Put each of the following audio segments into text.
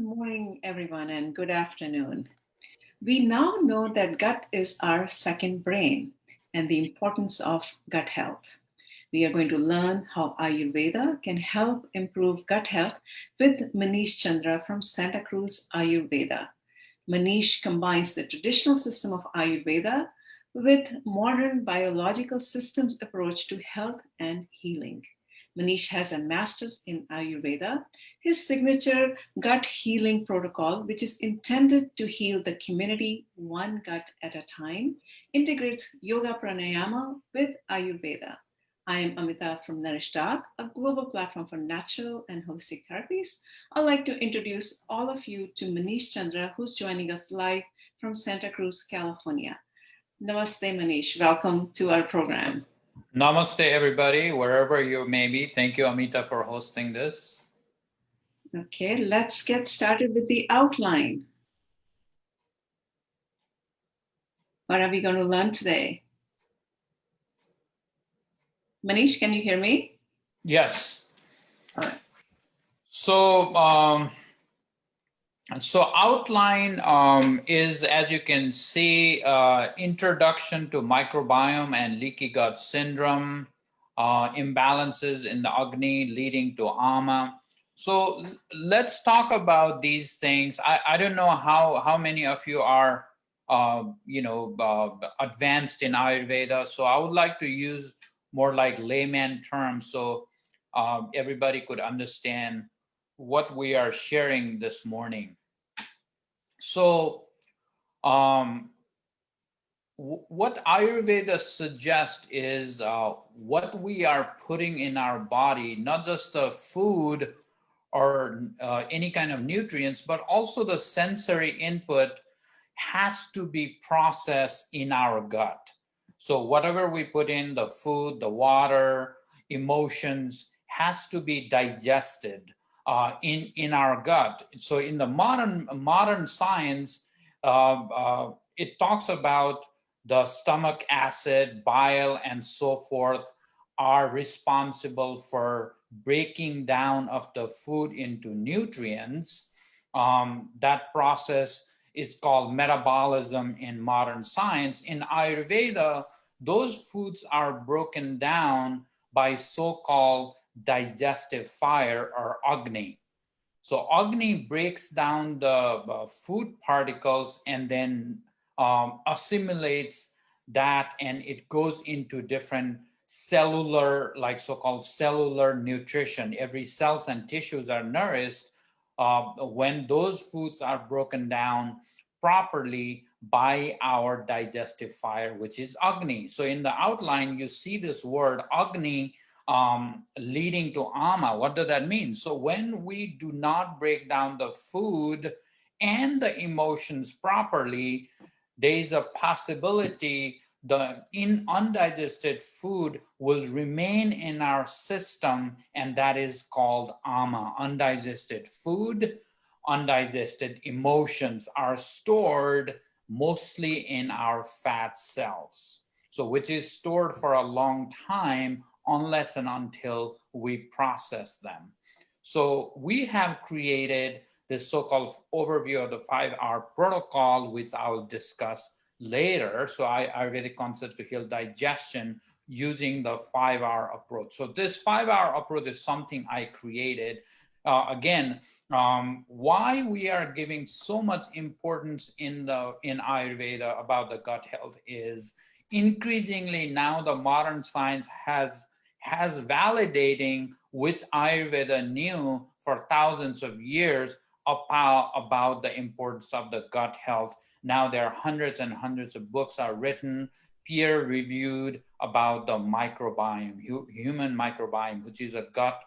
morning, everyone, and good afternoon. We now know that gut is our second brain and the importance of gut health. We are going to learn how Ayurveda can help improve gut health with Manish Chandra from Santa Cruz Ayurveda. Manish combines the traditional system of Ayurveda with modern biological systems approach to health and healing. Manish has a master's in Ayurveda. His signature gut healing protocol, which is intended to heal the community one gut at a time, integrates yoga pranayama with Ayurveda. I am Amita from Nourish Doc, a global platform for natural and holistic therapies. I'd like to introduce all of you to Manish Chandra, who's joining us live from Santa Cruz, California. Namaste, Manish. Welcome to our program. Namaste, everybody, wherever you may be. Thank you, Amita, for hosting this. Okay, let's get started with the outline. What are we going to learn today? Manish, can you hear me? Yes. All right. So outline is, as you can see, introduction to microbiome and leaky gut syndrome, imbalances in the Agni leading to Ama. So let's talk about these things. I don't know how many of you are advanced in Ayurveda. So I would like to use more like layman terms so everybody could understand what we are sharing this morning. So what Ayurveda suggests is what we are putting in our body, not just the food or any kind of nutrients, but also the sensory input has to be processed in our gut. So whatever we put in, the food, the water, emotions, has to be digested in our gut. So in the modern science, it talks about the stomach acid, bile, and so forth are responsible for breaking down of the food into nutrients. That process is called metabolism in modern science. In Ayurveda, those foods are broken down by so-called digestive fire or Agni. So Agni breaks down the food particles and then assimilates that, and it goes into different cellular, like so-called cellular nutrition. Every cells and tissues are nourished when those foods are broken down properly by our digestive fire, which is Agni. So in the outline, you see this word Agni leading to Ama. What does that mean? So when we do not break down the food and the emotions properly, there is a possibility the undigested food will remain in our system, and that is called Ama. Undigested food, undigested emotions are stored mostly in our fat cells. So which is stored for a long time unless and until we process them. So we have created this so-called overview of the 5-hour protocol, which I will discuss later. So Ayurvedic concepts to heal digestion using the 5-hour approach. So this 5-hour approach is something I created. Why we are giving so much importance in Ayurveda about the gut health is increasingly now the modern science has validating which Ayurveda knew for thousands of years about the importance of the gut health. Now there are hundreds and hundreds of books are written, peer-reviewed about the microbiome, human microbiome, which is a gut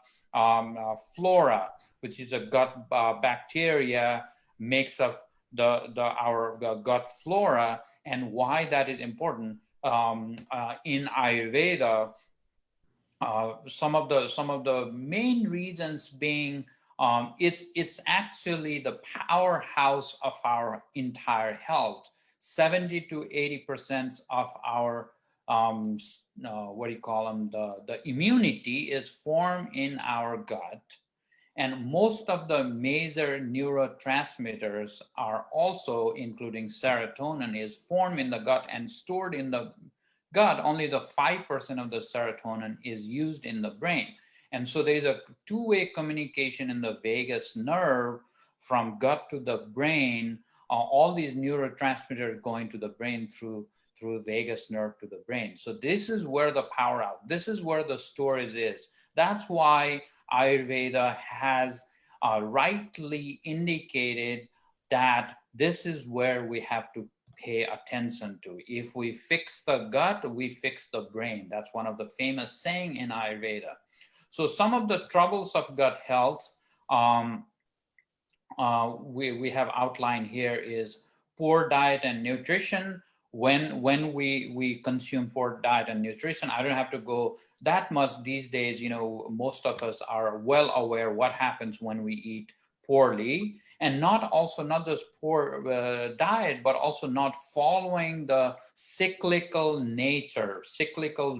flora, which is a gut bacteria makes up our gut flora, and why that is important in Ayurveda. Some of the main reasons being it's actually the powerhouse of our entire health. 70 to 80% of our the immunity is formed in our gut, And most of the major neurotransmitters are also, including serotonin, is formed in the gut and stored in the gut. Only the 5% of the serotonin is used in the brain. And so there's a two-way communication in the vagus nerve from gut to the brain. All these neurotransmitters going to the brain through vagus nerve to the brain. So this is where the power out. This is where the storage is. That's why Ayurveda has rightly indicated that this is where we have to pay attention to. If we fix the gut, we fix the brain. That's one of the famous saying in Ayurveda. So some of the troubles of gut health we have outlined here is poor diet and nutrition. When we consume poor diet and nutrition, I don't have to go that much these days. Most of us are well aware what happens when we eat poorly, and not just poor diet, but also not following the cyclical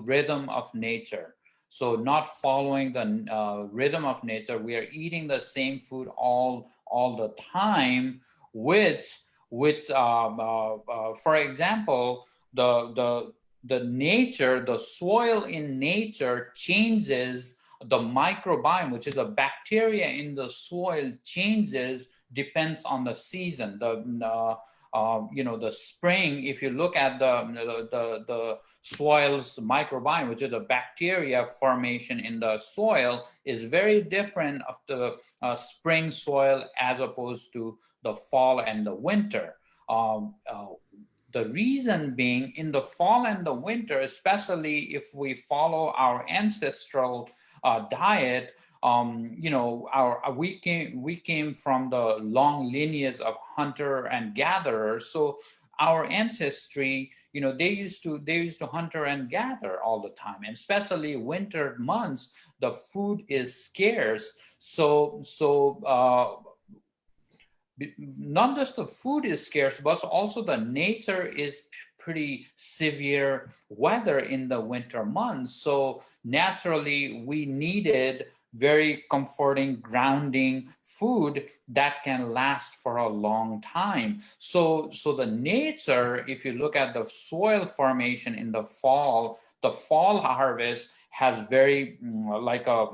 rhythm of nature. So not following the rhythm of nature, we are eating the same food all the time, which for example, the nature, the soil in nature changes. The microbiome, which is a bacteria in the soil, changes, depends on the season. The spring, if you look at the soil's microbiome, which is the bacteria formation in the soil, is very different of the spring soil as opposed to the fall and the winter. The reason being, in the fall and the winter, especially if we follow our ancestral diet, we came from the long lineage of hunter and gatherers. So our ancestry, they used to hunter and gather all the time, and especially winter months, the food is scarce. So not just the food is scarce, but also the nature is pretty severe weather in the winter months. So naturally, we needed very comforting, grounding food that can last for a long time. So the nature, if you look at the soil formation in the fall harvest has very like a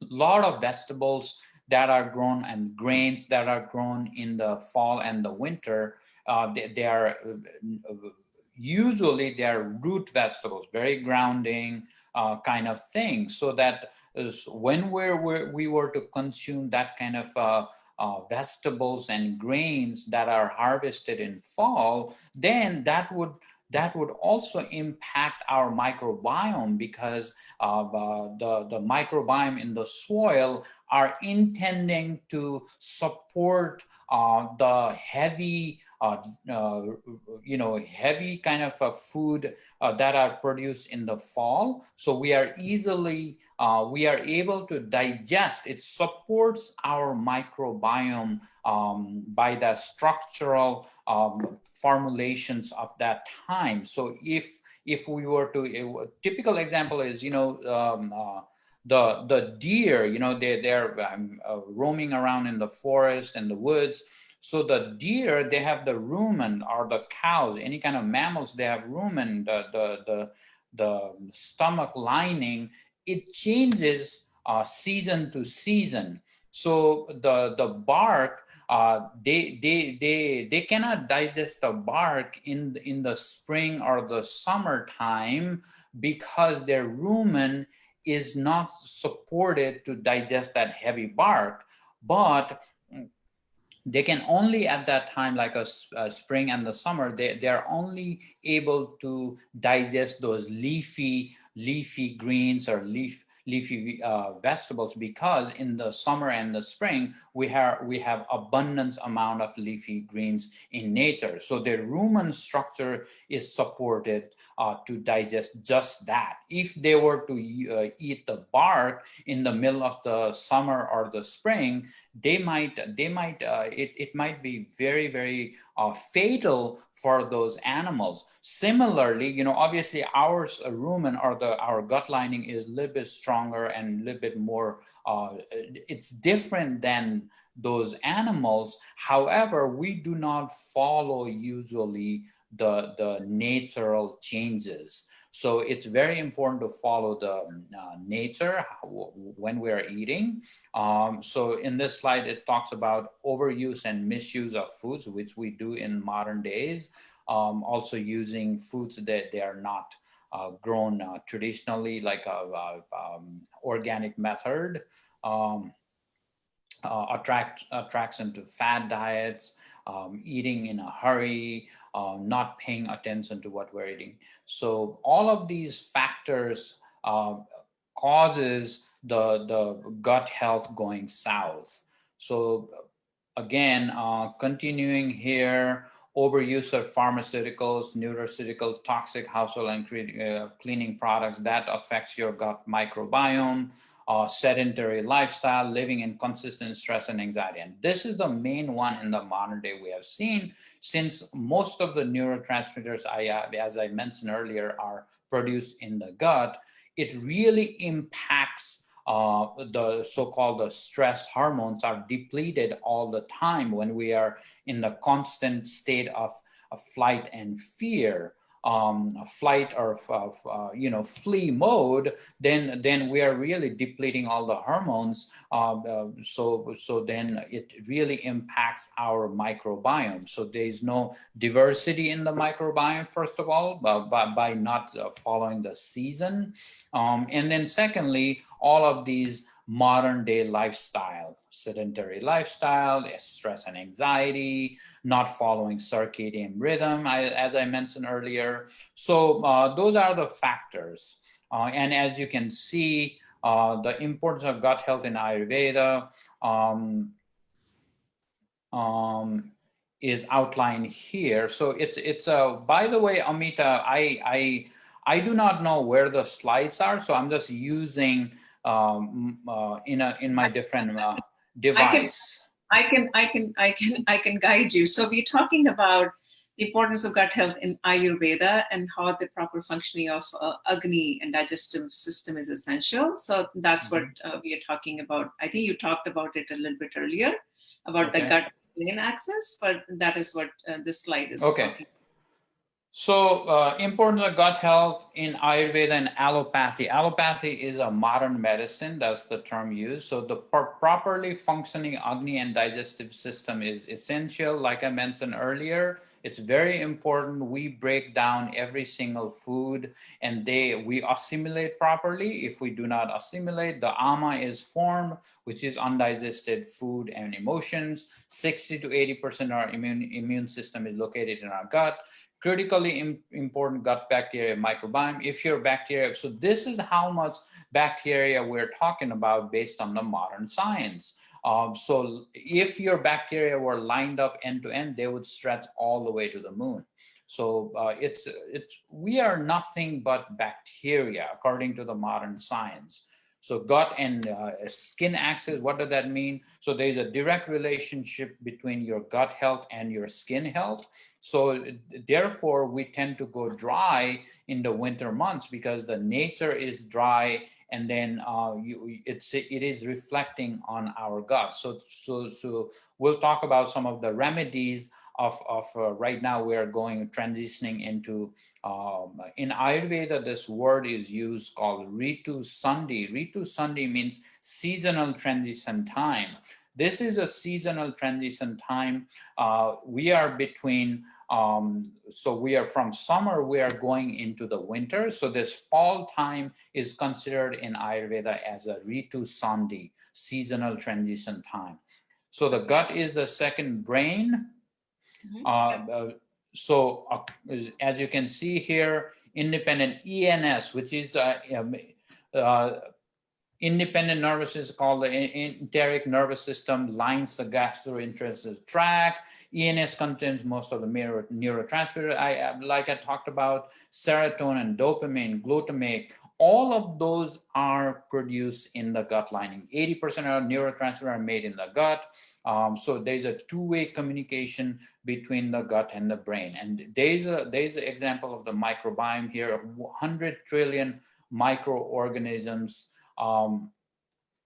lot of vegetables that are grown and grains that are grown in the fall and the winter. They are usually they're root vegetables, very grounding kind of thing. So that when we were to consume that kind of vegetables and grains that are harvested in fall, then that would also impact our microbiome, because the microbiome in the soil are intending to support the heavy heavy kind of food that are produced in the fall. So we are able to digest. It supports our microbiome by the structural formulations of that time. So if we were to, a typical example is, the deer, they're roaming around in the forest and the woods. So the deer, they have the rumen, or the cows, any kind of mammals, they have rumen, the stomach lining. It changes season to season. So the bark, they cannot digest the bark in the spring or the summertime, because their rumen is not supported to digest that heavy bark. But they can only at that time, like a spring and the summer, they are only able to digest those leafy greens or leafy vegetables, because in the summer and the spring we have abundance amount of leafy greens in nature. So their rumen structure is supported to digest just that. If they were to eat the bark in the middle of the summer or the spring, it might be very, very fatal for those animals. Similarly, obviously our rumen, or our gut lining, is a little bit stronger and a little bit more, it's different than those animals. However, we do not follow usually the natural changes. So it's very important to follow the nature when we are eating. So in this slide, it talks about overuse and misuse of foods, which we do in modern days. Also using foods that they are not grown traditionally, like organic method. Attracts into fad diets, eating in a hurry, not paying attention to what we're eating. So all of these factors causes the gut health going south. So again, continuing here, overuse of pharmaceuticals, nutraceutical, toxic household and cleaning products, that affects your gut microbiome. Sedentary lifestyle, living in consistent stress and anxiety. And this is the main one in the modern day we have seen, since most of the neurotransmitters, as I mentioned earlier, are produced in the gut. It really impacts the so-called the stress hormones are depleted all the time when we are in the constant state of flight and fear. Flight or flee mode, then we are really depleting all the hormones. So then it really impacts our microbiome. So there is no diversity in the microbiome, first of all, by not following the season. And then secondly, all of these modern day lifestyle, sedentary lifestyle, stress and anxiety, not following circadian rhythm, as I mentioned earlier. So those are the factors. And as you can see, the importance of gut health in Ayurveda is outlined here. So it's by the way, Amita, I do not know where the slides are, so I'm just using in my different device. I can guide you. So we're talking about the importance of gut health in Ayurveda and how the proper functioning of Agni and digestive system is essential. So that's what we are talking about. I think you talked about it a little bit earlier about the gut brain axis, but that is what this slide is talking about. So importance of gut health in Ayurveda and Allopathy. Allopathy is a modern medicine, that's the term used. So the properly functioning Agni and digestive system is essential. Like I mentioned earlier, it's very important we break down every single food and we assimilate properly. If we do not assimilate, the ama is formed, which is undigested food and emotions. 60 to 80% of our immune system is located in our gut. Critically important gut bacteria microbiome. If your bacteria, so this is how much bacteria we're talking about based on the modern science. So if your bacteria were lined up end to end, they would stretch all the way to the moon. So we are nothing but bacteria according to the modern science. So gut and skin axis, what does that mean? So there's a direct relationship between your gut health and your skin health. So therefore, we tend to go dry in the winter months because the nature is dry, and then it is reflecting on our gut. So we'll talk about some of the remedies of right now. We are transitioning into in Ayurveda, this word is used called Ritu Sandhi. Ritu Sandhi means seasonal transition time. This is a seasonal transition time. We are between, so we are from summer, we are going into the winter. So this fall time is considered in Ayurveda as a Ritu Sandhi, seasonal transition time. So the gut is the second brain. So as you can see here, independent ENS, which is independent nervous system called the enteric nervous system, lines the gastrointestinal tract. ENS contains most of the neurotransmitters like I talked about, serotonin, dopamine, glutamate, all of those are produced in the gut lining. 80% of neurotransmitters are made in the gut. So there's a two-way communication between the gut and the brain. And there's an example of the microbiome here, 100 trillion microorganisms.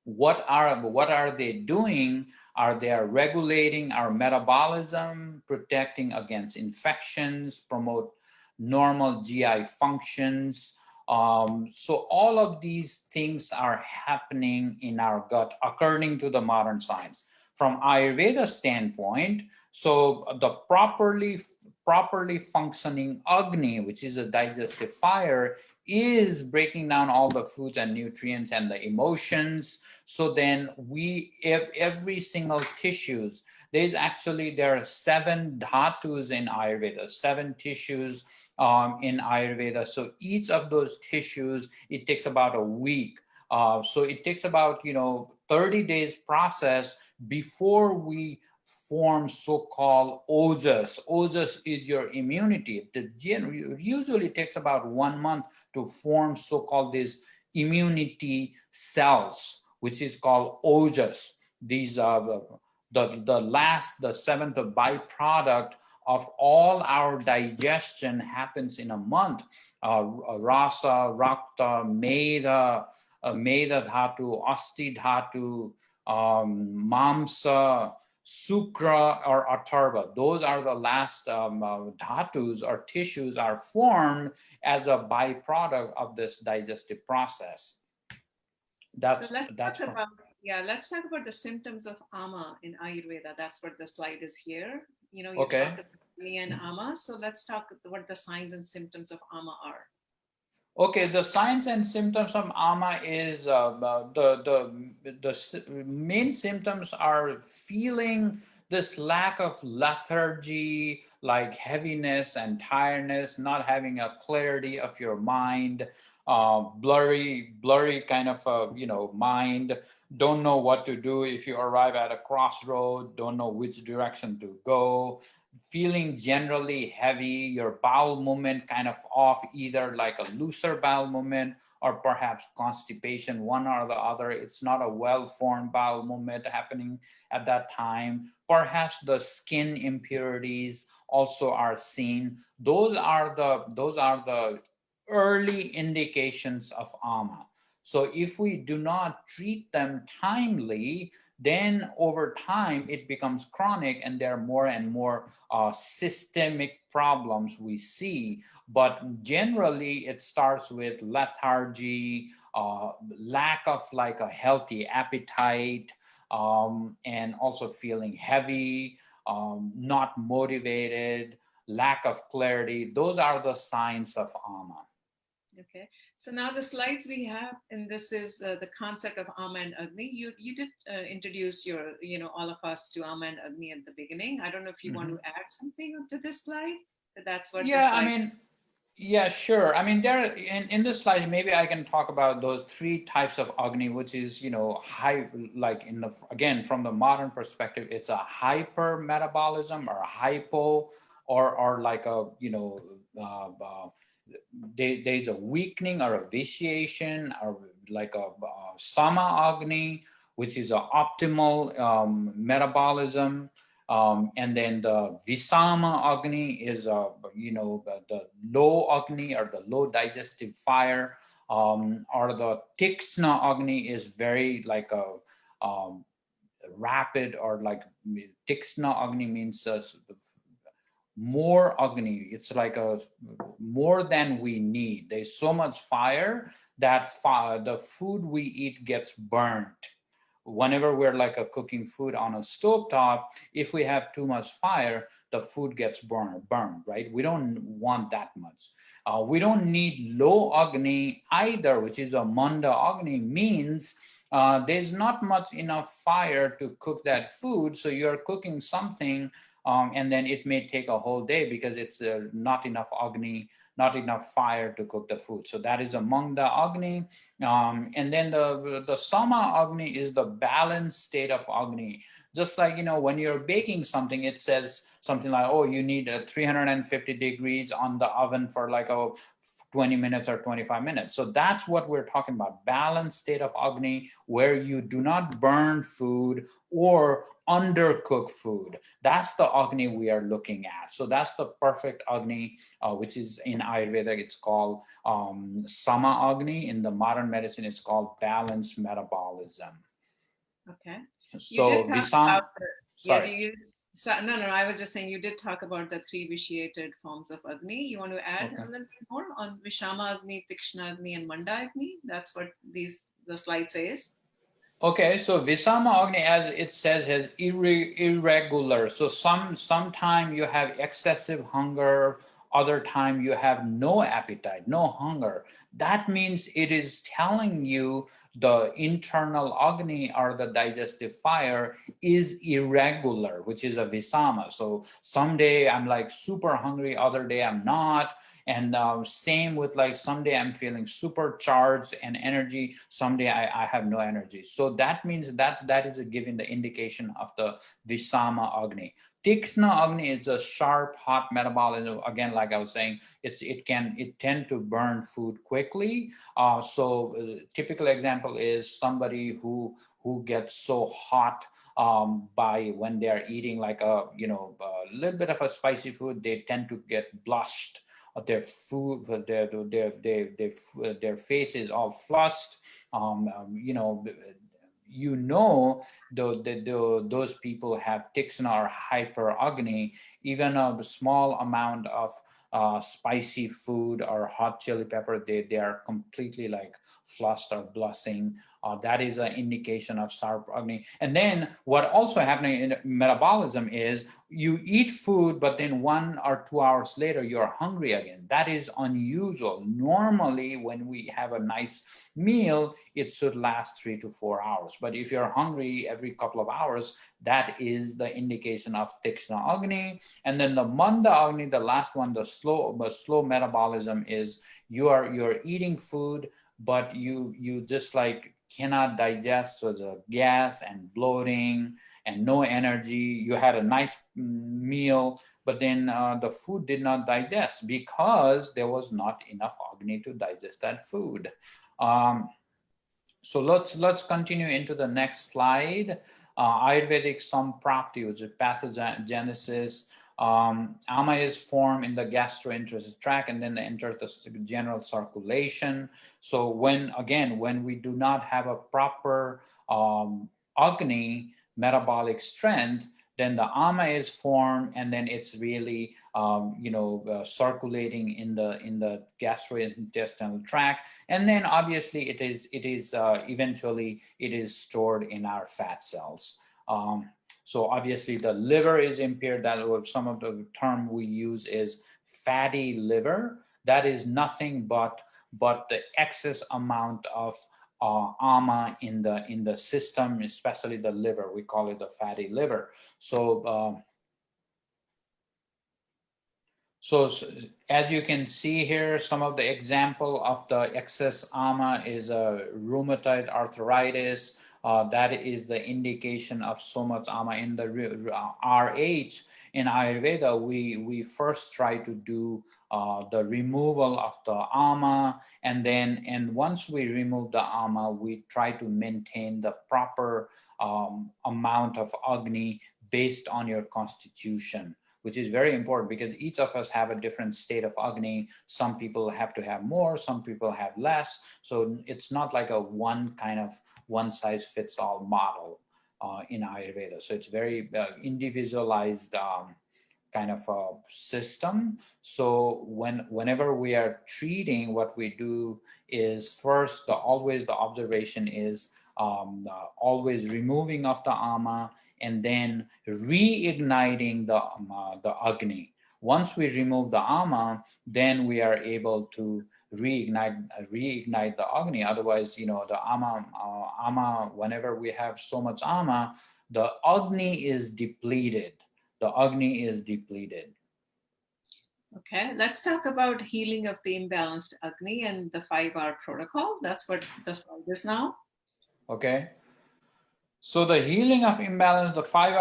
What are they doing? Are they regulating our metabolism, protecting against infections, promote normal GI functions? So all of these things are happening in our gut according to the modern science. From Ayurveda standpoint, so the properly functioning Agni, which is a digestive fire, is breaking down all the foods and nutrients and the emotions. So then every single tissues, there are 7 dhatus in Ayurveda, 7 tissues in Ayurveda. So each of those tissues, it takes about a week. So it takes about 30 days process before we form so-called ojas. Ojas is your immunity. It usually takes about 1 month to form so-called these immunity cells, which is called ojas. These are the seventh byproduct of all our digestion happens in a month. Rasa, Rakta, Meda, Meda Dhatu, Asti Dhatu, Mamsa, Sukra, or Atharva. Those are the last dhatus or tissues are formed as a byproduct of this digestive process. Let's talk about the symptoms of ama in Ayurveda. That's what the slide is here. You talked about Vitiated and ama. So let's talk what the signs and symptoms of ama are. Okay, the signs and symptoms of ama is the main symptoms are feeling this lack of lethargy, like heaviness and tiredness, not having a clarity of your mind, blurry kind of mind, don't know what to do if you arrive at a crossroad, don't know which direction to go, feeling generally heavy, your bowel movement kind of off, either like a looser bowel movement or perhaps constipation, one or the other. It's not a well-formed bowel movement happening at that time. Perhaps the skin impurities also are seen. Those are the early indications of ama. So if we do not treat them timely, then over time it becomes chronic and there are more and more systemic problems we see. But generally it starts with lethargy, lack of like a healthy appetite, and also feeling heavy, not motivated, lack of clarity. Those are the signs of ama. Okay, so now the slides we have, and this is the concept of ama and agni. You did introduce all of us to ama and agni at the beginning. I don't know if you want to add something to this slide. That's what. Yeah, sure. I mean, there in this slide, maybe I can talk about those 3 types of agni, which is high, like again from the modern perspective, it's a hyper metabolism or a hypo, or like a there's a weakening or a vitiation, or like a sama agni, which is an optimal metabolism. And then the Visama Agni is the low Agni or the low digestive fire, or the Tiksna Agni is very like a rapid, or like Tiksna Agni means more Agni. It's like a more than we need. There's so much fire that the food we eat gets burnt. Whenever we're like a cooking food on a stove top, if we have too much fire, the food gets burned, right? We don't want that much. We don't need low Agni either, which is a Manda Agni, means there's not much enough fire to cook that food. So you're cooking something and then it may take a whole day because it's not enough Agni, not enough fire to cook the food. So that is among the Agni. And then the Sama Agni is the balanced state of Agni. Just like, when you're baking something, it says something like, oh, you need 350 degrees on the oven for like 20 minutes or 25 minutes. So that's what we're talking about, balanced state of Agni, where you do not burn food or undercook food. That's the Agni we are looking at. So that's the perfect Agni, which is in Ayurveda, it's called Sama Agni. In the modern medicine, it's called balanced metabolism. Okay. You So did talk about sorry. no, I was just saying you did talk about the three vitiated forms of Agni. You want to add a little bit more on Vishama Agni, Tikshna Agni, and Manda Agni? That's what the slide says. Okay, so Visama Agni, as it says, is irregular. So sometime you have excessive hunger, other time you have no appetite, no hunger. That means it is telling you the internal Agni or the digestive fire is irregular, which is a Visama. So someday I'm like super hungry, other day I'm not. And same with like someday I'm feeling supercharged and energy, someday I have no energy. So that means that is giving the indication of the Visama Agni. Tikshna Agni is a sharp, hot metabolism. Again, like I was saying, it tend to burn food quickly. Typical example is somebody who gets so hot by when they are eating like a little bit of a spicy food, they tend to get blushed. Their food, their face is all flushed. Those people have Tikshna or hyperagni. Even a small amount of spicy food or hot chili pepper, they are completely like flushed or blushing. That is an indication of Samprapti. And then what also happening in metabolism is you eat food, but then 1 or 2 hours later, you're hungry again. That is unusual. Normally, when we have a nice meal, it should last 3 to 4 hours. But if you're hungry every couple of hours, that is the indication of Tikshna Agni. And then the Manda Agni, the last one, the slow metabolism is you're eating food, but you just like cannot digest, so the gas and bloating and no energy. You had a nice meal, but then the food did not digest because there was not enough Agni to digest that food. So let's continue into the next slide. Ayurvedic Samprapti, which is pathogenesis. Ama is formed in the gastrointestinal tract and then enters the general circulation. So when we do not have a proper Agni metabolic strength, then the ama is formed, and then it's really circulating in the gastrointestinal tract, and then obviously it is eventually it is stored in our fat cells. So obviously the liver is impaired. That was some of the term we use is fatty liver. That is nothing but the excess amount of ama in the system, especially the liver. We call it the fatty liver. So as you can see here, some of the example of the excess ama is a rheumatoid arthritis. That is the indication of so much ama in the RH. In Ayurveda, we first try to do the removal of the ama, and once we remove the ama, we try to maintain the proper amount of Agni based on your constitution, which is very important because each of us have a different state of Agni. Some people have to have more, some people have less. So it's not like a one size fits all model in Ayurveda. So it's very individualized kind of a system. So whenever we are treating, what we do is first, always the observation is always removing of the ama and then reigniting the Agni. Once we remove the ama, then we are able to reignite the Agni. Otherwise, the ama, whenever we have so much ama, the Agni is depleted. The Agni is depleted. Okay, let's talk about healing of the imbalanced Agni and the 5-hour protocol. That's what the slide is now. Okay. So the healing of imbalance, the 5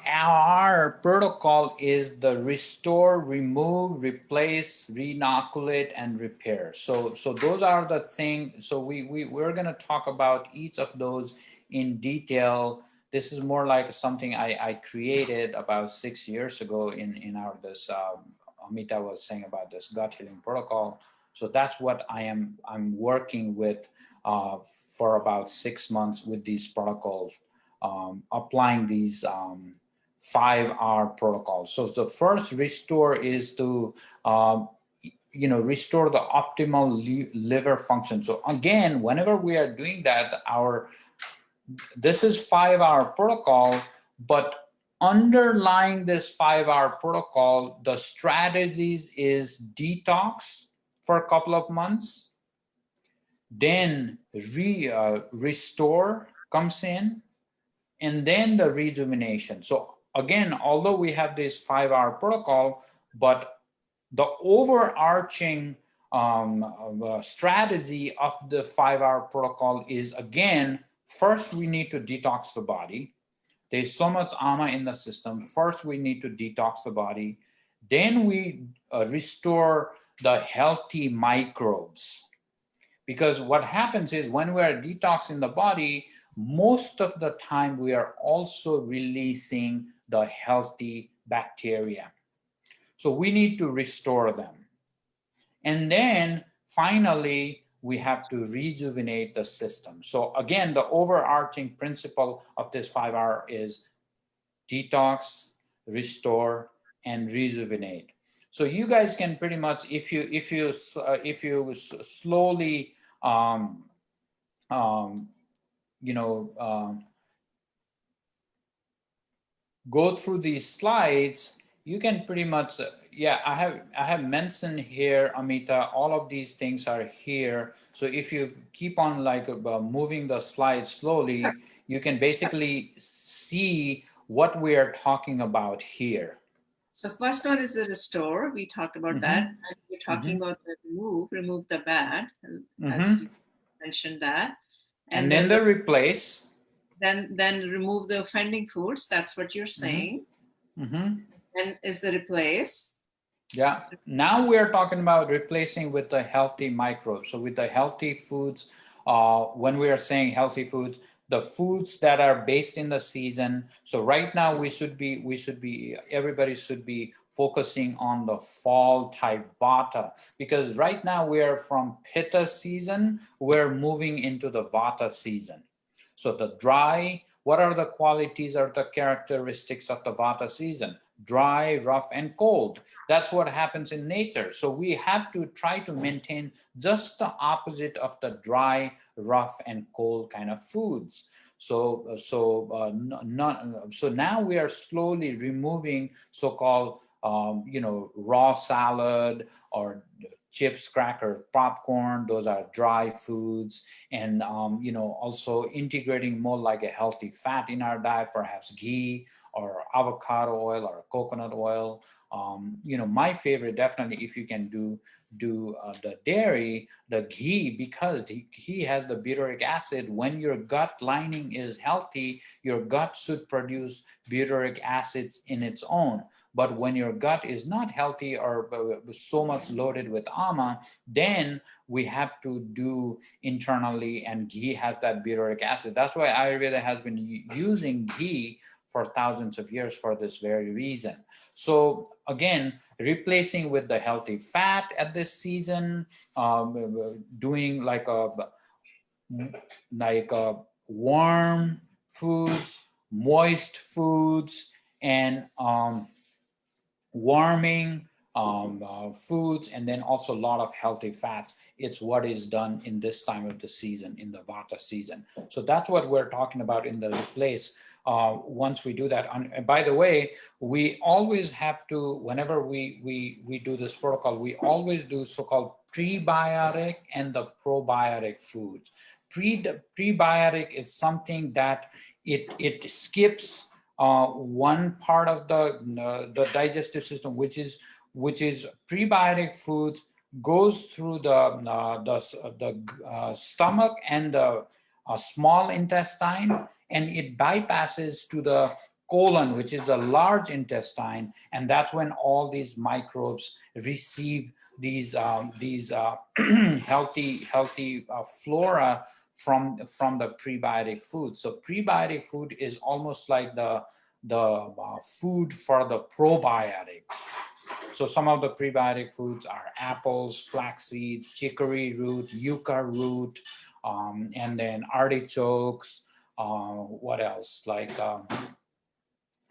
hour protocol is the restore, remove, replace, reinoculate, and repair. So those are the things. So we're going to talk about each of those in detail. This is more like something I created about 6 years ago in our this Amita was saying about this gut healing protocol. So that's what I'm working with for about 6 months with these protocols, applying these 5 hour protocols. So the first restore is to restore the optimal liver function. So again, whenever we are doing that, this is 5 hour protocol, but underlying this 5 hour protocol, the strategies is detox for a couple of months, then restore comes in, and then the rejuvenation. So again, although we have this 5 hour protocol, but the overarching strategy of the 5 hour protocol is, again, first we need to detox the body. There's so much ama in the system. First we need to detox the body, then we restore the healthy microbes. Because what happens is when we are detoxing the body, most of the time we are also releasing the healthy bacteria. So we need to restore them. And then finally, we have to rejuvenate the system. So again, the overarching principle of this 5 hour is detox, restore, and rejuvenate. So you guys can pretty much, if you slowly go through these slides, you can pretty much, I have mentioned here, Amita, all of these things are here. So if you keep on moving the slides slowly, you can basically see what we are talking about here. So first one is the restore. We talked about that. And we're talking about the remove the bad, as you mentioned that. And then the replace. Then remove the offending foods. That's what you're saying. And is the replace. Yeah. Now we are talking about replacing with the healthy microbes. So with the healthy foods, when we are saying healthy foods, the foods that are based in the season. So right now everybody should be focusing on the fall type vata, because right now we are from Pitta season, we're moving into the vata season. So the dry, what are the qualities or the characteristics of the vata season? Dry, rough, and cold. That's what happens in nature. So we have to try to maintain just the opposite of the dry, rough, and cold kind of foods. So now we are slowly removing so-called raw salad or chips, cracker, popcorn. Those are dry foods. And also integrating more like a healthy fat in our diet, perhaps ghee or avocado oil or coconut oil. My favorite, definitely, if you can do the dairy, the ghee, because the ghee has the butyric acid. When your gut lining is healthy, your gut should produce butyric acids in its own. But when your gut is not healthy or so much loaded with ama, then we have to do internally, and ghee has that butyric acid. That's why Ayurveda has been using ghee for thousands of years for this very reason. So again, replacing with the healthy fat at this season, doing warm foods, moist foods, and warming foods, and then also a lot of healthy fats. It's what is done in this time of the season, in the vata season. So that's what we're talking about in the replace. Once we do that, and by the way, we always have to, whenever we do this protocol, we always do so-called prebiotic and the probiotic foods. Prebiotic is something that it skips one part of the digestive system, which is prebiotic foods, goes through the stomach and the small intestine, and it bypasses to the colon, which is the large intestine, and that's when all these microbes receive these healthy flora from the prebiotic food. So prebiotic food is almost like the food for the probiotic. So some of the prebiotic foods are apples, flax seeds, chicory root, yucca root, and then artichokes. What else? Like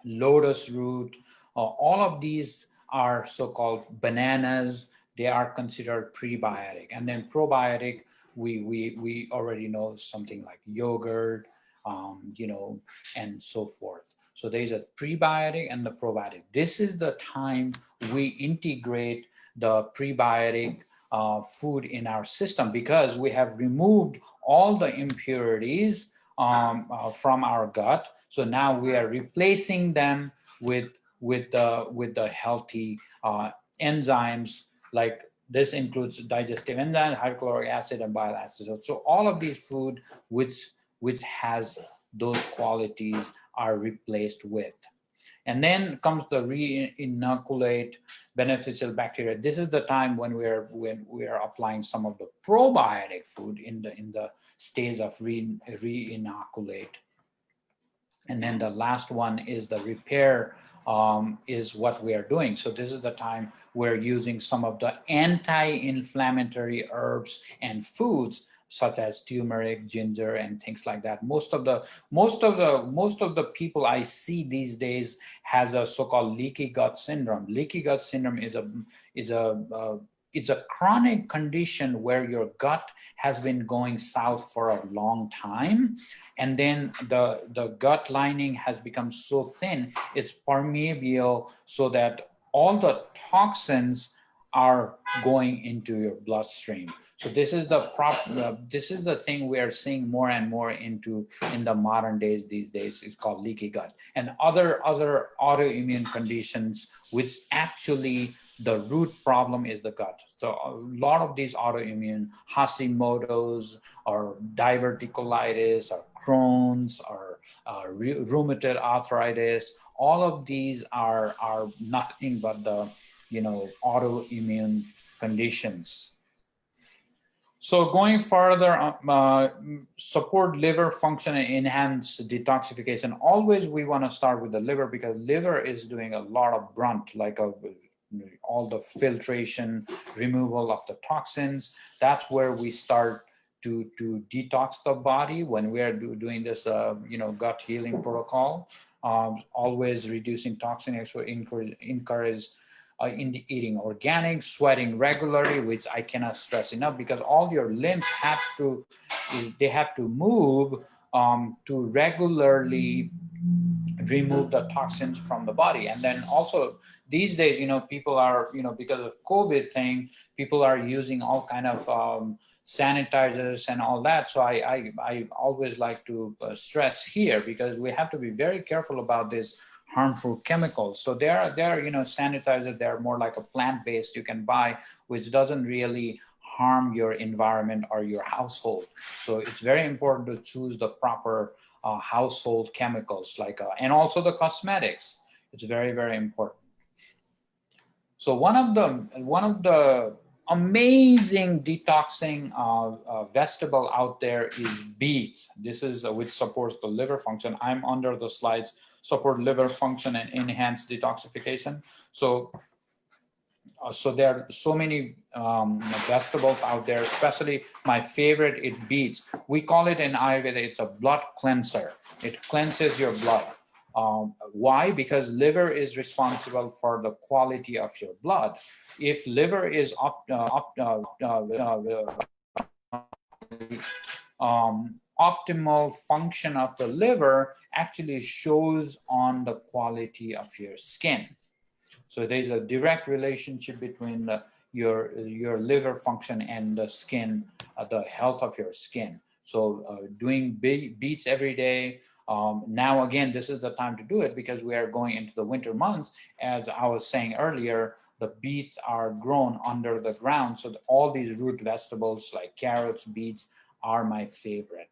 lotus root. All of these are so-called bananas. They are considered prebiotic. And then probiotic, we already know something like yogurt, and so forth. So there's a prebiotic and the probiotic. This is the time we integrate the prebiotic food in our system, because we have removed all the impurities from our gut. So now we are replacing them with the healthy enzymes. Like this includes digestive enzymes, hydrochloric acid, and bile acid. So all of these food which has those qualities are replaced with. And then comes the Reinoculate beneficial bacteria. This is the time when we are applying some of the probiotic food in the stage of Reinoculate. And then the last one is the repair, is what we are doing. So this is the time we're using some of the anti-inflammatory herbs and foods, such as turmeric, ginger, and things like that. Most of the people I see these days has a so-called leaky gut syndrome. Leaky gut syndrome is a chronic condition where your gut has been going south for a long time, and then the gut lining has become so thin, it's permeable, so that all the toxins are going into your bloodstream. So this is the thing we are seeing more and more in the modern days these days. It's called leaky gut, and other autoimmune conditions, which actually the root problem is the gut. So a lot of these autoimmune Hashimoto's or diverticulitis or Crohn's or rheumatoid arthritis, all of these are nothing but the autoimmune conditions. So going further, support liver function and enhance detoxification. Always we want to start with the liver, because liver is doing a lot of brunt, like all the filtration, removal of the toxins. That's where we start to detox the body when we are doing this, gut healing protocol. Always reducing toxin, encourage eating organic, sweating regularly, which I cannot stress enough, because all your limbs have to move to regularly remove the toxins from the body. And then also these days, people are, because of COVID thing, people are using all kind of sanitizers and all that. So I always like to stress here, because we have to be very careful about this harmful chemicals. So there are sanitizers. They're more like a plant-based you can buy, which doesn't really harm your environment or your household. So it's very important to choose the proper household chemicals, like and also the cosmetics. It's very, very important. So one of the amazing detoxing vegetable out there is beets. This is which supports the liver function. I'm under the slides, support liver function and enhance detoxification. So there are so many vegetables out there, especially my favorite is beets. We call it in Ayurveda, it's a blood cleanser. It cleanses your blood. Why? Because liver is responsible for the quality of your blood. If liver is optimal function of the liver actually shows on the quality of your skin. So there's a direct relationship between your liver function and the skin, the health of your skin. So doing beets every day. Now, again, this is the time to do it, because we are going into the winter months. As I was saying earlier, the beets are grown under the ground. So all these root vegetables like carrots, beets are my favorite.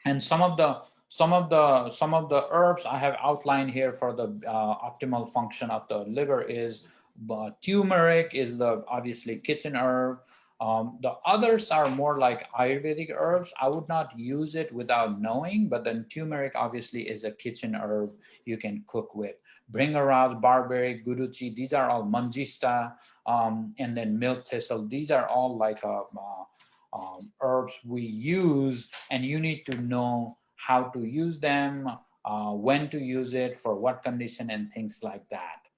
And some of the Some of the herbs I have outlined here for the optimal function of the liver is turmeric is the obviously kitchen herb. The others are more like Ayurvedic herbs. I would not use it without knowing, but then turmeric obviously is a kitchen herb you can cook with. Bringaraj, barberry, guduchi, these are all mangista, and then milk thistle. These are all like herbs we use, and you need to know how to use them, when to use it, for what condition, and things like that.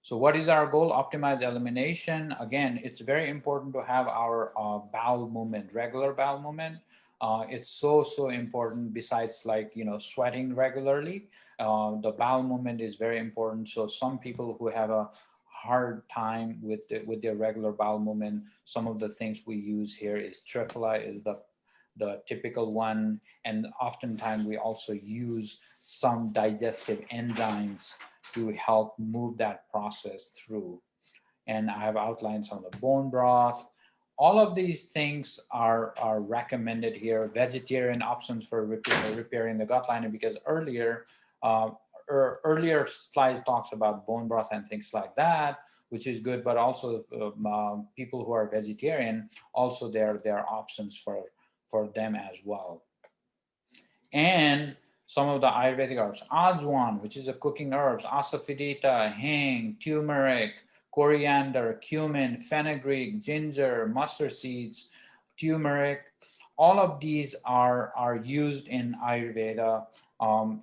So what is our goal? Optimize elimination. Again, it's very important to have our bowel movement, regular bowel movement. It's so important. Besides, like, sweating regularly, the bowel movement is very important. So some people who have a hard time with their regular bowel movement, some of the things we use here is Triphala is the typical one, and oftentimes we also use some digestive enzymes to help move that process through. And I have outlined some of the bone broth. All of these things are recommended here. Vegetarian options for repairing the gut lining, because earlier slides talks about bone broth and things like that, which is good, but also people who are vegetarian, also there are options for them as well. And some of the Ayurvedic herbs, ajwan, which is a cooking herbs, asafoetida, hing, turmeric, coriander, cumin, fenugreek, ginger, mustard seeds, turmeric. All of these are used in Ayurveda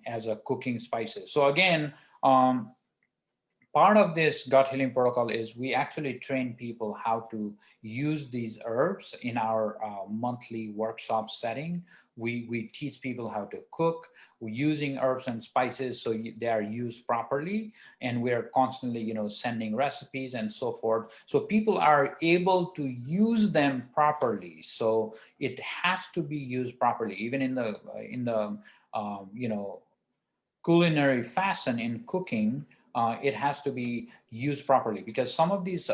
as a cooking spices. So again, part of this gut healing protocol is we actually train people how to use these herbs in our monthly workshop setting. We teach people how to cook. We're using herbs and spices so they are used properly, and we're constantly sending recipes and so forth, so people are able to use them properly. So it has to be used properly, even in the culinary fashion in cooking. It has to be used properly, because some of these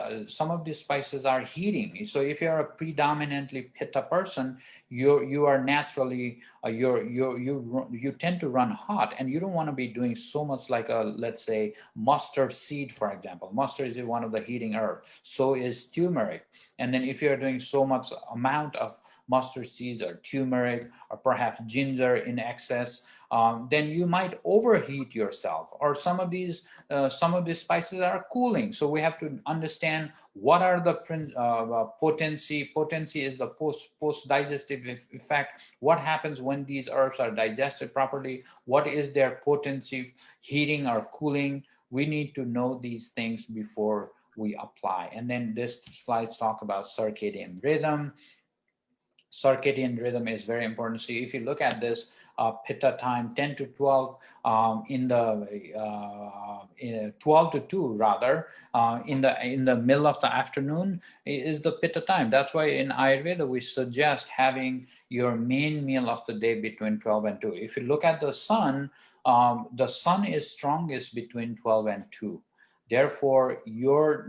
spices are heating. So if you're a predominantly Pitta person, you are naturally you tend to run hot, and you don't want to be doing so much, like let's say mustard seed, for example. Mustard is one of the heating herbs. So is turmeric. And then if you're doing so much amount of mustard seeds or turmeric or perhaps ginger in excess, then you might overheat yourself. Or some of these spices are cooling. So we have to understand what are the potency. Potency is the post digestive effect. What happens when these herbs are digested properly? What is their potency, heating or cooling? We need to know these things before we apply. And then this slides talk about circadian rhythm. Circadian rhythm is very important. So if you look at this, Pitta time 10 to 12 in 12 to 2 rather, in the middle of the afternoon is the Pitta time. That's why in Ayurveda we suggest having your main meal of the day between 12 and 2. If you look at the sun is strongest between 12 and 2. Therefore, your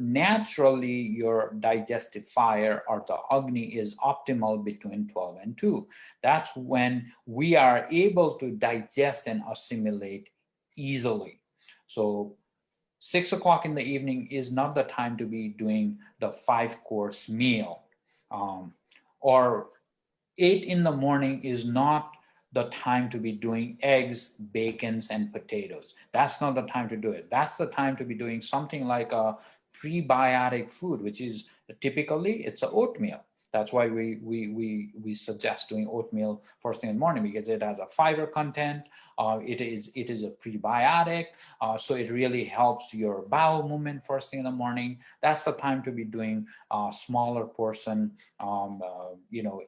digestive fire, or the Agni, is optimal between 12 and 2. That's when we are able to digest and assimilate easily. So 6 o'clock in the evening is not the time to be doing the 5-course meal. Or 8 in the morning is not the time to be doing eggs, bacons, and potatoes. That's not the time to do it. That's the time to be doing something like a prebiotic food, which is typically it's an oatmeal. That's why we suggest doing oatmeal first thing in the morning, because it has a fiber content. It is a prebiotic, so it really helps your bowel movement first thing in the morning. That's the time to be doing smaller portion,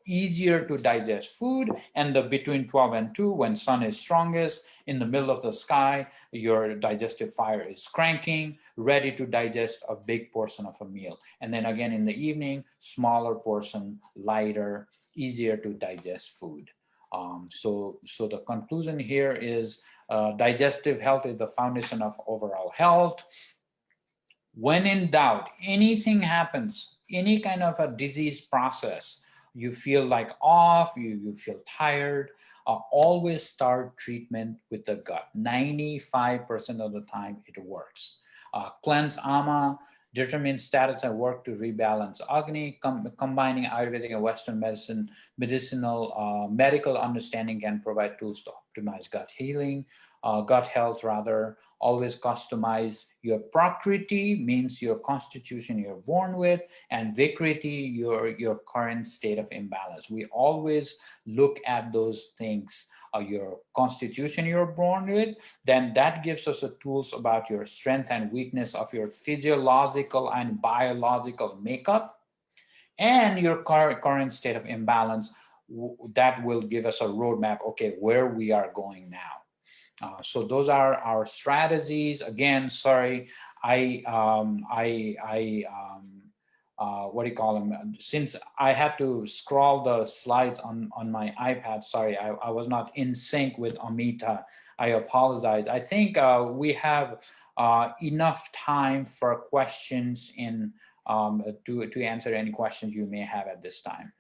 easier to digest food. And between 12 and 2, when sun is strongest, in the middle of the sky, your digestive fire is cranking, ready to digest a big portion of a meal. And then again in the evening, smaller portion, lighter, easier to digest food. So the conclusion here is digestive health is the foundation of overall health. When in doubt, anything happens, any kind of a disease process, you feel like off, you feel tired, always start treatment with the gut. 95% of the time it works. Cleanse ama, determine status and work to rebalance Agni. Combining Ayurvedic and Western medical understanding can provide tools to optimize gut healing, gut health rather. Always customize your prakriti, means your constitution you're born with, and vikriti, your current state of imbalance. We always look at those things, your constitution you're born with, then that gives us the tools about your strength and weakness of your physiological and biological makeup, and your current state of imbalance. That will give us a roadmap, okay, where we are going now. So those are our strategies. Again, sorry, what do you call them? Since I had to scroll the slides on my iPad, sorry, I was not in sync with Amita. I apologize. I think we have enough time for questions to answer any questions you may have at this time.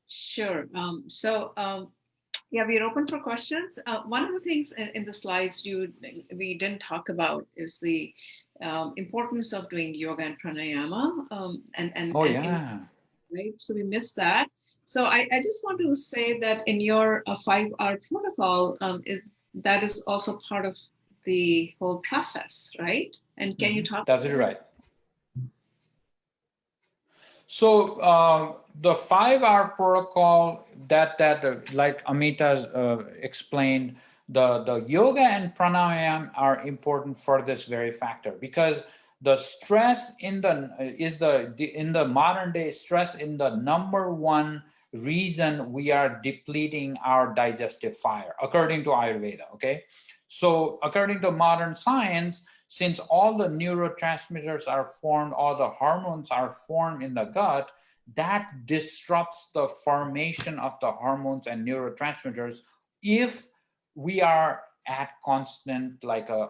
Sure. Yeah, we're open for questions. One of the things in the slides we didn't talk about is the importance of doing yoga and pranayama. Right? So we missed that. So I just want to say that in your 5-hour protocol, that is also part of the whole process, right? And can you talk? That's it, right. So the 5-hour protocol that like Amita explained, the yoga and pranayama are important for this very factor, because the stress in the modern day, stress in the number one reason we are depleting our digestive fire, according to Ayurveda. Okay, so according to modern science, since all the neurotransmitters are formed, all the hormones are formed in the gut, that disrupts the formation of the hormones and neurotransmitters if we are at constant,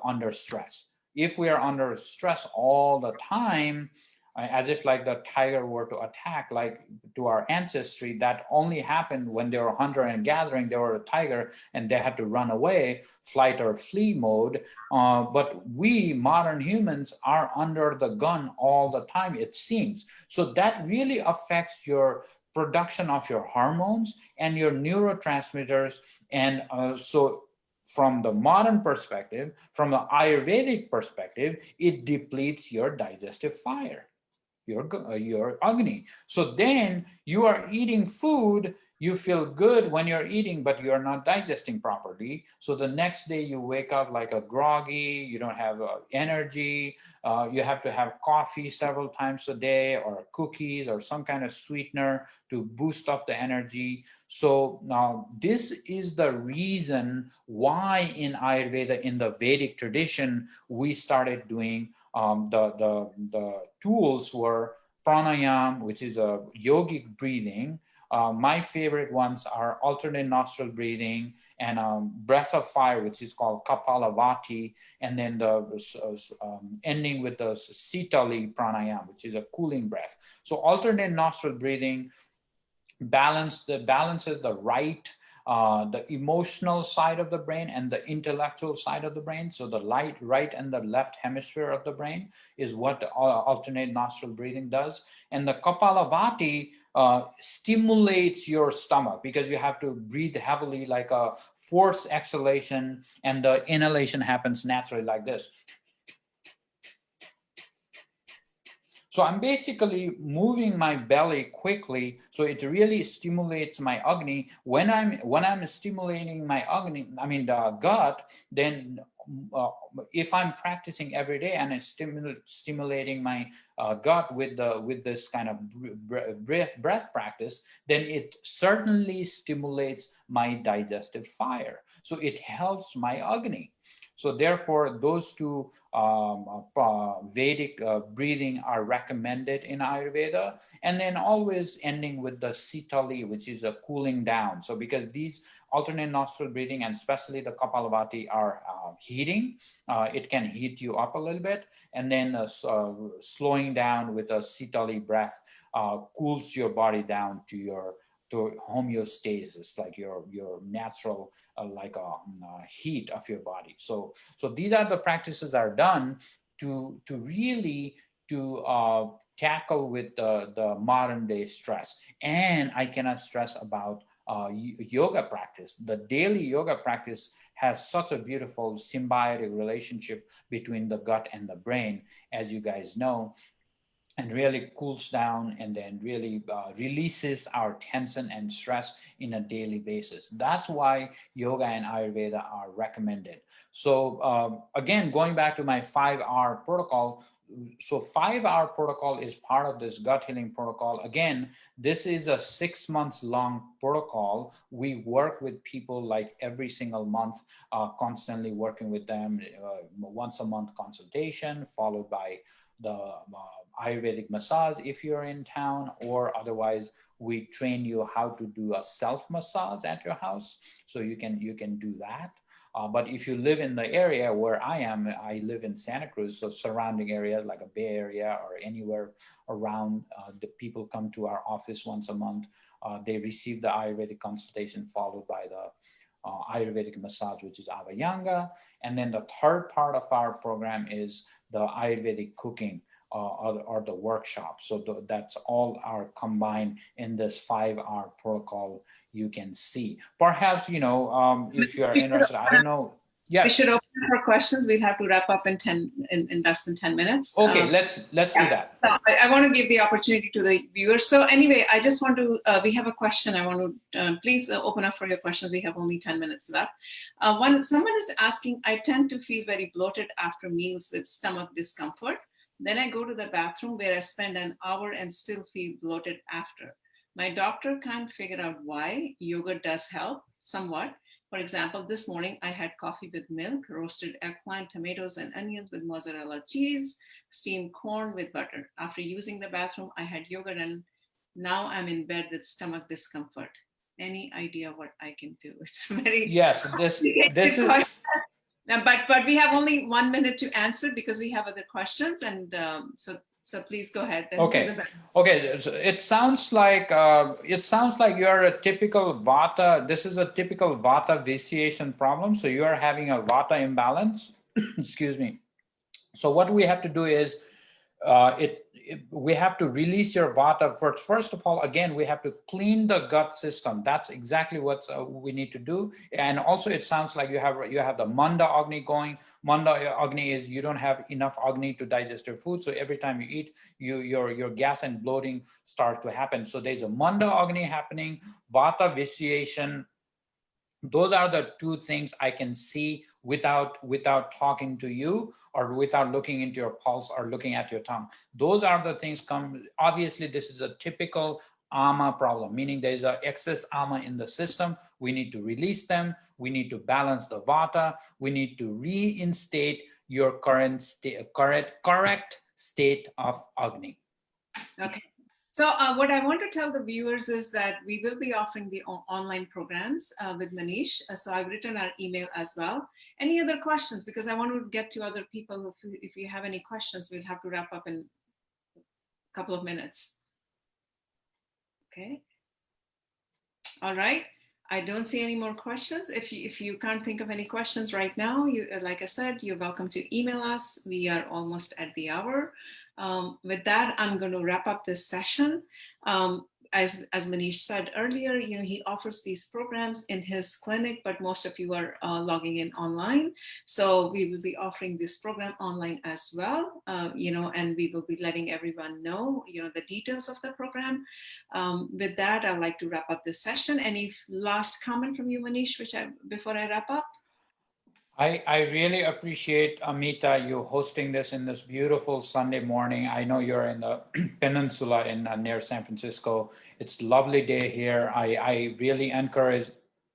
under stress. If we are under stress all the time, as if like the tiger were to attack, like to our ancestry, that only happened when they were hunter and gathering, they were a tiger and they had to run away, flight or flee mode. But we modern humans are under the gun all the time, it seems. So that really affects your production of your hormones and your neurotransmitters. And so from the modern perspective, from the Ayurvedic perspective, it depletes your digestive fire, your Agni. So then you are eating food, you feel good when you're eating, but you're not digesting properly. So the next day you wake up like a groggy, you don't have energy, you have to have coffee several times a day, or cookies or some kind of sweetener to boost up the energy. So now this is the reason why in Ayurveda, in the Vedic tradition, we started doing the tools were pranayama, which is a yogic breathing. My favorite ones are alternate nostril breathing and breath of fire, which is called Kapalabhati, and then ending with the Sitali pranayama, which is a cooling breath. So alternate nostril breathing balances the the emotional side of the brain and the intellectual side of the brain. So the right and the left hemisphere of the brain is what alternate nostril breathing does. And the Kapalabhati stimulates your stomach, because you have to breathe heavily, like a forced exhalation, and the inhalation happens naturally like this. So I'm basically moving my belly quickly, so it really stimulates my Agni. When I'm stimulating my Agni, the gut, then if I'm practicing every day and it's stimulating my gut with this kind of breath practice, then it certainly stimulates my digestive fire. So it helps my Agni. So therefore, those two Vedic breathing are recommended in Ayurveda, and then always ending with the Sitali, which is a cooling down. So because these alternate nostril breathing, and especially the Kapalabhati, are heating, it can heat you up a little bit, and then slowing down with a Sitali breath cools your body down to your to homeostasis, like your natural heat of your body. So these are the practices that are done to really tackle with the modern day stress. And I cannot stress about yoga practice. The daily yoga practice has such a beautiful symbiotic relationship between the gut and the brain, as you guys know, and really cools down and then really releases our tension and stress in a daily basis. That's why yoga and Ayurveda are recommended. So again, going back to my 5R protocol, so 5R protocol is part of this gut healing protocol. Again, this is a 6 months long protocol. We work with people like every single month, constantly working with them, once a month consultation, followed by the Ayurvedic massage if you're in town, or otherwise we train you how to do a self massage at your house, so you can do that. But if you live in the area where I live in Santa Cruz, so surrounding areas like a Bay Area or anywhere around, the people come to our office once a month. They receive the Ayurvedic consultation followed by the Ayurvedic massage, which is Avayanga. And then the third part of our program is the Ayurvedic cooking or the workshop. So that's all are combined in this 5R protocol. You can see. Perhaps, if you're interested, I don't know. Yes. We should open for questions. We'll have to wrap up in less than 10 minutes. Okay, let's do that. So I want to give the opportunity to the viewers. So anyway, I just want to, we have a question. I want to, please open up for your questions. We have only 10 minutes left. Someone is asking, I tend to feel very bloated after meals with stomach discomfort. Then I go to the bathroom where I spend an hour and still feel bloated after. My doctor can't figure out why. Yoga does help somewhat. For example, this morning I had coffee with milk, roasted eggplant, tomatoes, and onions with mozzarella cheese, steamed corn with butter. After using the bathroom, I had yogurt, and now I'm in bed with stomach discomfort. Any idea what I can do? It's very this is. But we have only 1 minute to answer because we have other questions, and so please go ahead. Okay. So it sounds like you're a typical Vata. This is a typical Vata vitiation problem. So you are having a Vata imbalance. Excuse me. So what we have to do is we have to release your Vata first. First of all, again, we have to clean the gut system. That's exactly what we need to do. And also, it sounds like you have the Manda Agni going. Manda Agni is you don't have enough Agni to digest your food. So every time you eat, your gas and bloating starts to happen. So there's a Manda Agni happening, Vata vitiation. Those are the two things I can see without talking to you or without looking into your pulse or looking at your tongue. Those are the things come. Obviously, this is a typical ama problem, meaning there's an excess ama in the system. We need to release them. We need to balance the Vata. We need to reinstate your correct state of Agni. Okay. So what I want to tell the viewers is that we will be offering the online programs with Manish. So I've written our email as well. Any other questions? Because I want to get to other people. If you have any questions, we'll have to wrap up in a couple of minutes. Okay. All right. I don't see any more questions. If you can't think of any questions right now, like I said, you're welcome to email us. We are almost at the hour. With that, I'm going to wrap up this session. As Manish said earlier, he offers these programs in his clinic, but most of you are logging in online. So we will be offering this program online as well, and we will be letting everyone know, the details of the program. With that, I'd like to wrap up this session. Any last comment from you, Manish, before I wrap up? I really appreciate, Amita, you hosting this in this beautiful Sunday morning. I know you're in the peninsula near San Francisco. It's a lovely day here. I really encourage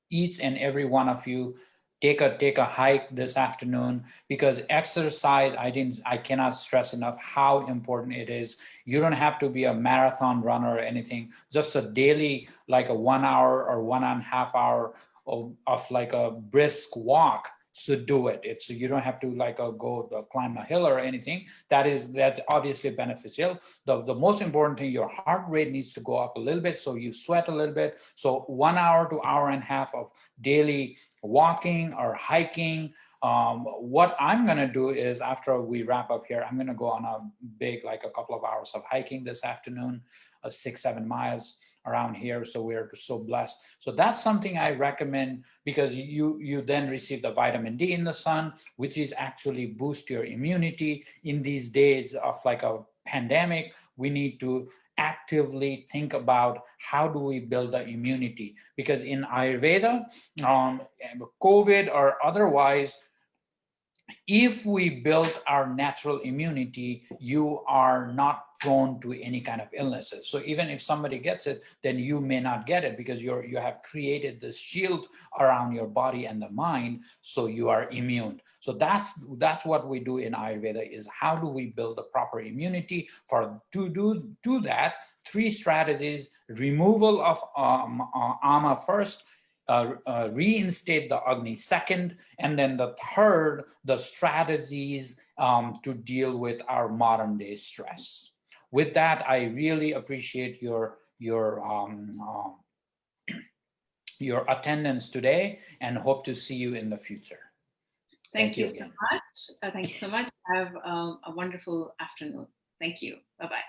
each and every one of you take a hike this afternoon, because exercise, I cannot stress enough how important it is. You don't have to be a marathon runner or anything. Just a daily, like a 1 hour or 1.5 hour of like a brisk walk So do it. It's, you don't have to like go climb a hill or anything. That's obviously beneficial. The most important thing, your heart rate needs to go up a little bit, so you sweat a little bit. So 1 hour to hour and a half of daily walking or hiking. What I'm gonna do is, after we wrap up here, I'm gonna go on a big, like a couple of hours of hiking this afternoon, 6-7 miles around here. So we're so blessed. So that's something I recommend, because you then receive the vitamin D in the sun, which is actually boost your immunity. In these days of like a pandemic, we need to actively think about how do we build the immunity, because in Ayurveda, COVID or otherwise, if we build our natural immunity, you are not prone to any kind of illnesses. So even if somebody gets it, then you may not get it, because you have created this shield around your body and the mind, so you are immune. So that's what we do in Ayurveda, is how do we build the proper immunity. To do that, 3 strategies: removal of ama first, reinstate the Agni second, and then the third, the strategies to deal with our modern day stress. With that, I really appreciate your attendance today, and hope to see you in the future. Thank you so much. Thank you so much. Have a wonderful afternoon. Thank you. Bye-bye.